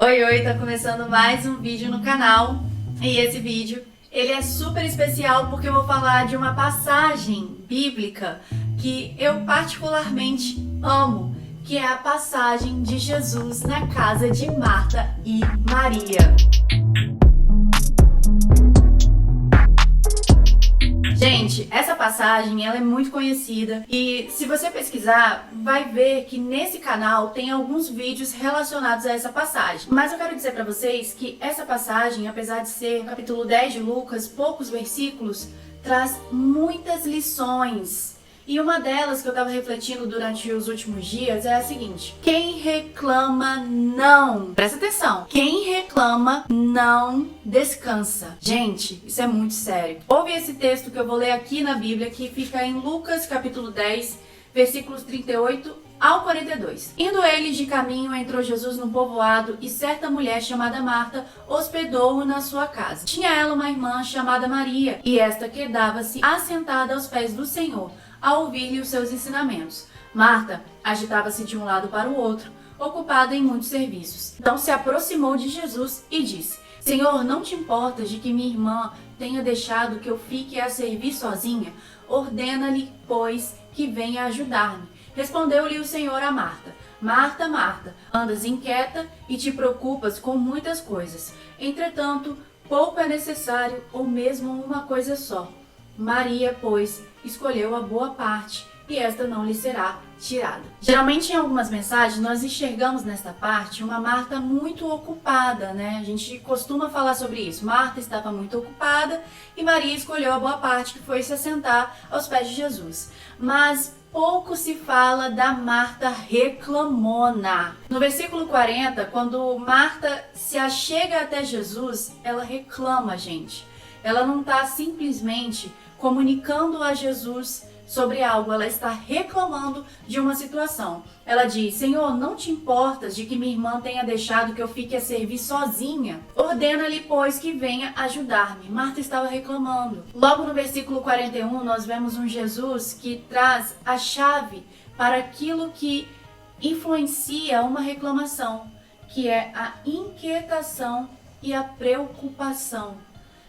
Oi, tá começando mais um vídeo no canal e esse vídeo ele é super especial porque eu vou falar de uma passagem bíblica que eu particularmente amo, que é a passagem de Jesus na casa de Marta e Maria. Gente, essa passagem ela é muito conhecida e se você pesquisar, vai ver que nesse canal tem alguns vídeos relacionados a essa passagem. Mas eu quero dizer para vocês que essa passagem, apesar de ser capítulo 10 de Lucas, poucos versículos, traz muitas lições. E uma delas que eu estava refletindo durante os últimos dias é a seguinte: quem reclama não, presta atenção, quem reclama não descansa. Gente, isso é muito sério. Ouve esse texto que eu vou ler aqui na Bíblia, que fica em Lucas capítulo 10, versículos 38 ao 42. Indo eles de caminho, entrou Jesus num povoado e certa mulher chamada Marta hospedou-o na sua casa. Tinha ela uma irmã chamada Maria e esta quedava-se assentada aos pés do Senhor, a ouvir-lhe os seus ensinamentos. Marta agitava-se de um lado para o outro, ocupada em muitos serviços. Então se aproximou de Jesus e disse: Senhor, não te importas de que minha irmã tenha deixado que eu fique a servir sozinha? Ordena-lhe, pois, que venha ajudar-me. Respondeu-lhe o Senhor a Marta: Marta, Marta, andas inquieta e te preocupas com muitas coisas. Entretanto, pouco é necessário, ou mesmo uma coisa só. Maria, pois, escolheu a boa parte, e esta não lhe será tirada. Geralmente em algumas mensagens nós enxergamos nesta parte uma Marta muito ocupada, né? A gente costuma falar sobre isso. Marta estava muito ocupada e Maria escolheu a boa parte, que foi se assentar aos pés de Jesus. Mas pouco se fala da Marta reclamona. No versículo 40, quando Marta se achega até Jesus, ela reclama, gente. Ela não está simplesmente comunicando a Jesus sobre algo, ela está reclamando de uma situação. Ela diz: Senhor, não te importas de que minha irmã tenha deixado que eu fique a servir sozinha? Ordena-lhe, pois, que venha ajudar-me. Marta estava reclamando. Logo no versículo 41, nós vemos um Jesus que traz a chave para aquilo que influencia uma reclamação, que é a inquietação e a preocupação.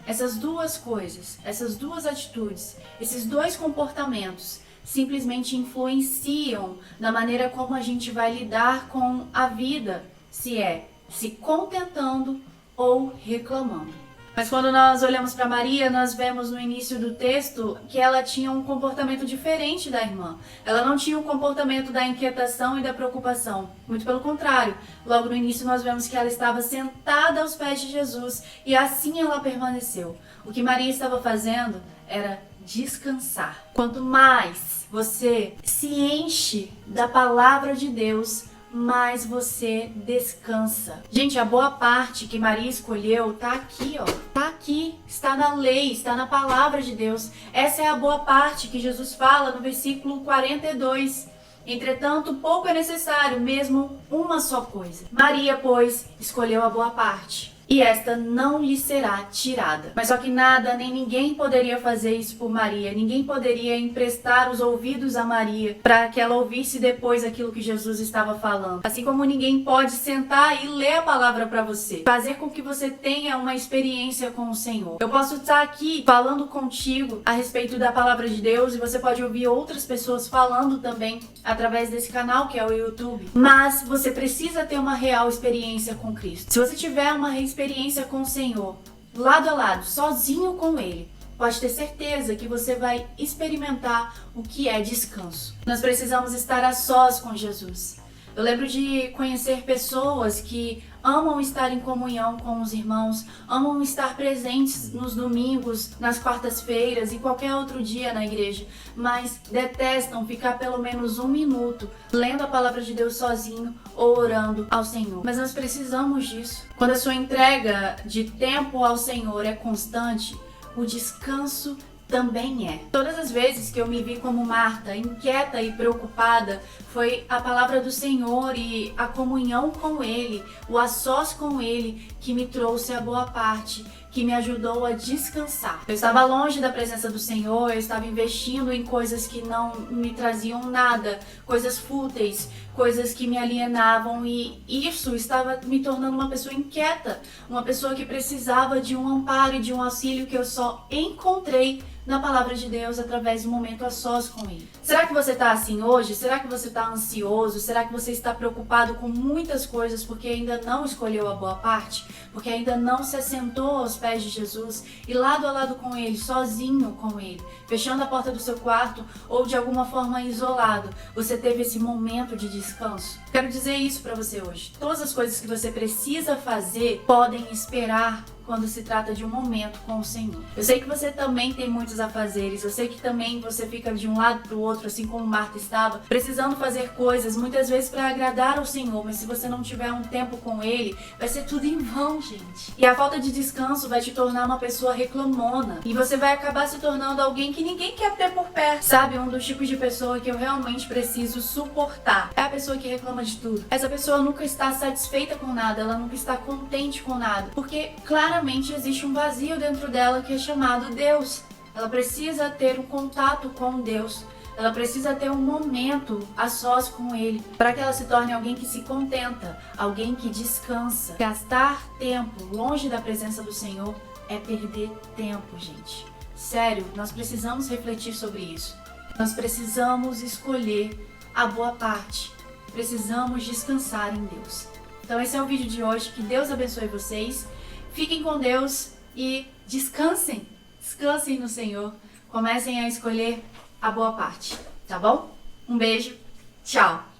Essas duas coisas, essas duas atitudes, esses dois comportamentos simplesmente influenciam na maneira como a gente vai lidar com a vida, se é se contentando ou reclamando. Mas quando nós olhamos para Maria, nós vemos no início do texto que ela tinha um comportamento diferente da irmã. Ela não tinha um comportamento da inquietação e da preocupação. Muito pelo contrário. Logo no início nós vemos que ela estava sentada aos pés de Jesus e assim ela permaneceu. O que Maria estava fazendo era descansar. Quanto mais você se enche da palavra de Deus, mais você descansa. Gente, a boa parte que Maria escolheu tá aqui, ó. Tá aqui, está na lei, está na palavra de Deus. Essa é a boa parte que Jesus fala no versículo 42. Entretanto, pouco é necessário, mesmo uma só coisa. Maria, pois, escolheu a boa parte, e esta não lhe será tirada. Mas só que nada, nem ninguém poderia fazer isso por Maria. Ninguém poderia emprestar os ouvidos a Maria para que ela ouvisse depois aquilo que Jesus estava falando. Assim como ninguém pode sentar e ler a palavra para você, fazer com que você tenha uma experiência com o Senhor. Eu posso estar aqui falando contigo a respeito da palavra de Deus e você pode ouvir outras pessoas falando também através desse canal que é o YouTube. Mas você precisa ter uma real experiência com Cristo. Se você tiver uma experiência com o Senhor, lado a lado, sozinho com Ele, pode ter certeza que você vai experimentar o que é descanso. Nós precisamos estar a sós com Jesus. Eu lembro de conhecer pessoas que amam estar em comunhão com os irmãos, amam estar presentes nos domingos, nas quartas-feiras e qualquer outro dia na igreja, mas detestam ficar pelo menos um minuto lendo a palavra de Deus sozinho ou orando ao Senhor. Mas nós precisamos disso. Quando a sua entrega de tempo ao Senhor é constante, o descanso também é. Todas as vezes que eu me vi como Marta, inquieta e preocupada, foi a palavra do Senhor e a comunhão com Ele, o a sós com Ele, que me trouxe a boa parte, que me ajudou a descansar. Eu estava longe da presença do Senhor, eu estava investindo em coisas que não me traziam nada, coisas fúteis, coisas que me alienavam, e isso estava me tornando uma pessoa inquieta, uma pessoa que precisava de um amparo e de um auxílio que eu só encontrei na palavra de Deus através do momento a sós com Ele. Será que você está assim hoje? Será que você está ansioso? Será que você está preocupado com muitas coisas porque ainda não escolheu a boa parte? Porque ainda não se assentou aos pés de Jesus e lado a lado com Ele, sozinho com Ele, fechando a porta do seu quarto ou de alguma forma isolado, você teve esse momento de descanso? Quero dizer isso para você hoje. Todas as coisas que você precisa fazer podem esperar quando se trata de um momento com o Senhor. Eu sei que você também tem muitos afazeres, eu sei que também você fica de um lado para o outro, assim como Marta estava, precisando fazer coisas, muitas vezes para agradar ao Senhor, mas se você não tiver um tempo com Ele, vai ser tudo em vão, gente. E a falta de descanso vai te tornar uma pessoa reclamona, e você vai acabar se tornando alguém que ninguém quer ter por perto. Sabe, um dos tipos de pessoa que eu realmente preciso suportar é a pessoa que reclama de tudo. Essa pessoa nunca está satisfeita com nada, ela nunca está contente com nada, porque claramente existe um vazio dentro dela que é chamado Deus. Ela precisa ter um contato com Deus. Ela precisa ter um momento a sós com Ele, para que ela se torne alguém que se contenta, alguém que descansa. Gastar tempo longe da presença do Senhor é perder tempo, gente. Sério, nós precisamos refletir sobre isso. Nós precisamos escolher a boa parte. Precisamos descansar em Deus. Então esse é o vídeo de hoje. Que Deus abençoe vocês. Fiquem com Deus e descansem. Descansem no Senhor. Comecem a escolher a boa parte, tá bom? Um beijo. Tchau.